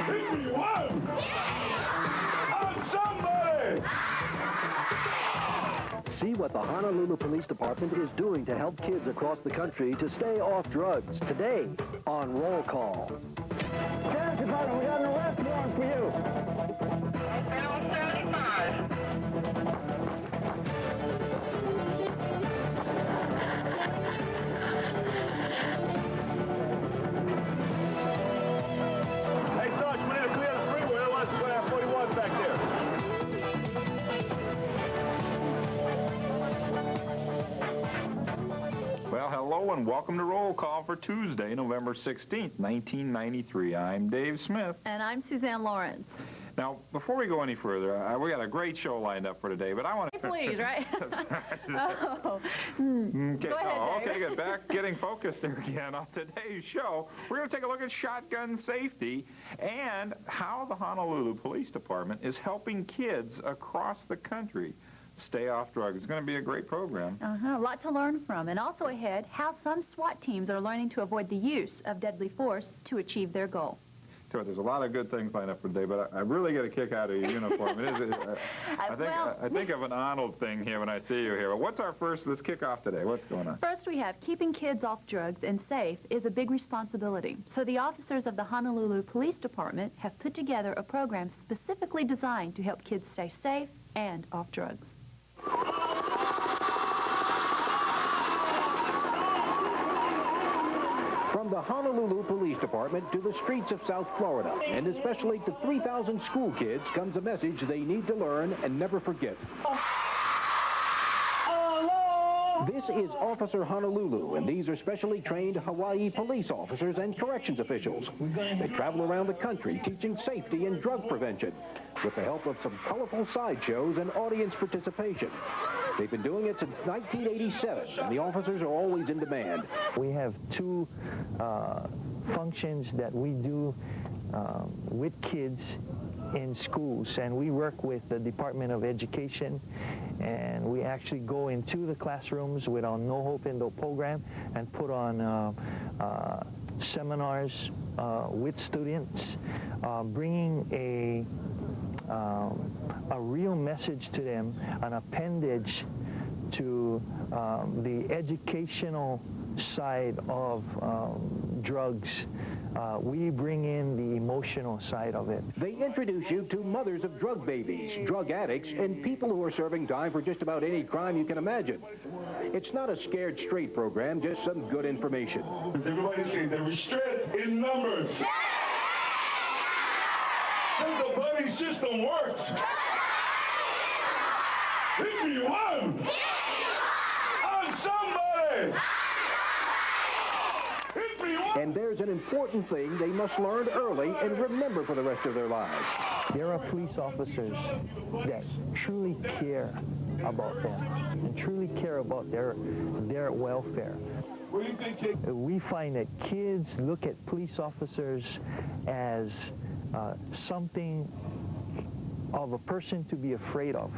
Hit me one! On somebody! See what the Honolulu Police Department is doing to help kids across the country to stay off drugs today on Roll Call. Sheriff's Department, we got an arrest warrant for you. Hotel 75. Hey, Sarge, we need to clear the freeway, otherwise we're going to have 41 back there. Well, hello and welcome to Roll Call for Tuesday, November 16th, 1993. I'm Dave Smith. And I'm Suzanne Lawrence. Now, before we go any further, we got a great show lined up for today, but I want to... Please, right? Oh. Okay. Go ahead, Dave. Okay, good. Back getting focused there again. On today's show, we're going to take a look at shotgun safety and how the Honolulu Police Department is helping kids across the country stay off drugs. It's going to be a great program. A lot to learn from. And also ahead, how some SWAT teams are learning to avoid the use of deadly force to achieve their goal. There's a lot of good things lined up for today, but I really get a kick out of your uniform. I think of an Arnold thing here when I see you here. But what's our first? Let's kick off today. What's going on? First, we have keeping kids off drugs and safe is a big responsibility. So the officers of the Honolulu Police Department have put together a program specifically designed to help kids stay safe and off drugs. From the Honolulu Police Department to the streets of South Florida, and especially to 3,000 school kids, comes a message they need to learn and never forget. This is Officer Honolulu, and these are specially trained Hawaii police officers and corrections officials. They travel around the country teaching safety and drug prevention with the help of some colorful sideshows and audience participation. They've been doing it since 1987, and the officers are always in demand. We have two functions that we do with kids in schools, and we work with the Department of Education, and we actually go into the classrooms with our No Hope Indo program and put on seminars with students, bringing a real message to them, an appendage to the educational side of drugs. We bring in the emotional side of it. They introduce you to mothers of drug babies, drug addicts, and people who are serving time for just about any crime you can imagine. It's not a scared straight program, just some good information. Everybody say the restraint in numbers. And the buddy system works. Hit me one. On somebody. Hit me one. And there's an important thing they must learn early and remember for the rest of their lives. There are police officers that truly care about them and truly care about their welfare. What do you think, kid? We find that kids look at police officers as something of a person to be afraid of,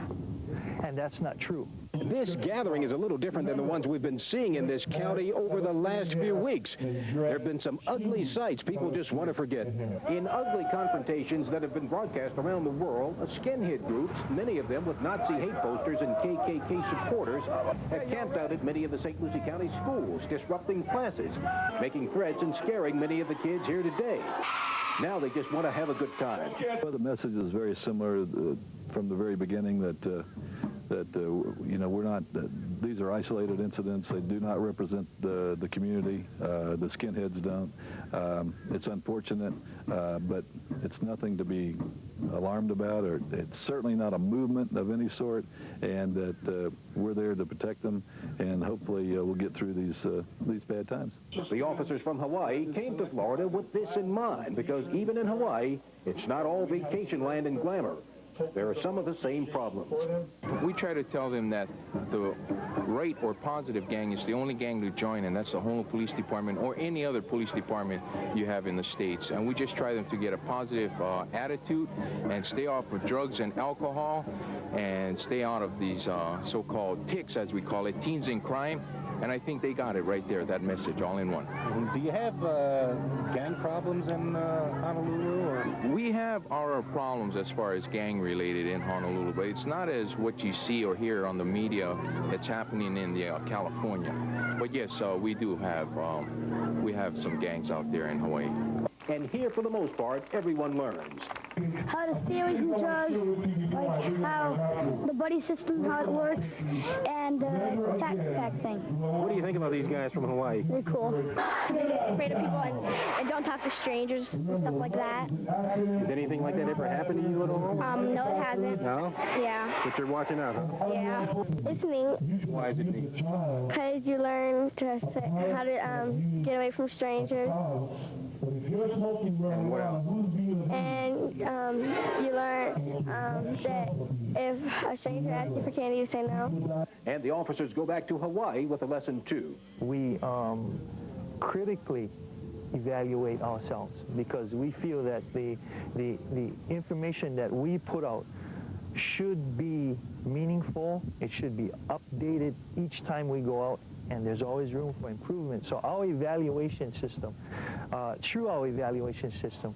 and that's not true. This gathering is a little different than the ones we've been seeing in this county over the last few weeks. There have been some ugly sights people just want to forget. In ugly confrontations that have been broadcast around the world, skinhead groups, many of them with Nazi hate posters and KKK supporters, have camped out at many of the St. Lucie County schools, disrupting classes, making threats and scaring many of the kids here today. Now they just want to have a good time. Well, the message is very similar from the very beginning that you know, we're not, these are isolated incidents. They do not represent the community. The skinheads don't. It's unfortunate, but it's nothing to be alarmed about, or it's certainly not a movement of any sort, and that we're there to protect them, and hopefully we'll get through these bad times. The officers from Hawaii came to Florida with this in mind, because even in Hawaii, it's not all vacation land and glamour. There are some of the same problems. We try to tell them that the right or positive gang is the only gang to join, and that's the Honolulu Police Department or any other police department you have in the States. And we just try them to get a positive attitude and stay off of drugs and alcohol and stay out of these so-called TICs, as we call it, teens in crime. And I think they got it right there, that message, all in one. Do you have gang problems in Honolulu? Or? We have our problems as far as gang-related in Honolulu, but it's not as what you see or hear on the media that's happening in California. But yes, we do have some gangs out there in Hawaii. And here, for the most part, everyone learns. How to stay away from drugs, like how the buddy system, how it works, and the pack thing. What do you think about these guys from Hawaii? They're cool. To be afraid of people and don't talk to strangers and stuff like that. Has anything like that ever happened to you at all? No, it hasn't. No? Yeah. But you're watching out, huh? Yeah. It's neat. Why is it neat? Because you learn how to get away from strangers. And what else? And you learn that if a stranger asks you for candy, you say no. And the officers go back to Hawaii with a lesson 2. We critically evaluate ourselves because we feel that the information that we put out should be meaningful. It should be updated each time we go out, and there's always room for improvement. So our evaluation system, through our evaluation system,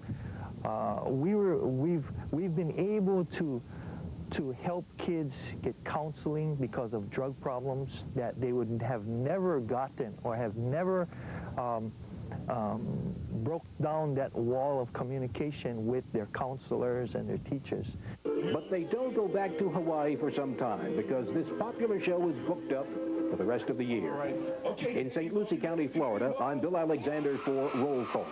we've been able to help kids get counseling because of drug problems that they would have never gotten or have never broke down that wall of communication with their counselors and their teachers. But they don't go back to Hawaii for some time because this popular show is booked up for the rest of the year. In St. Lucie County, Florida, I'm Bill Alexander for Roll Call.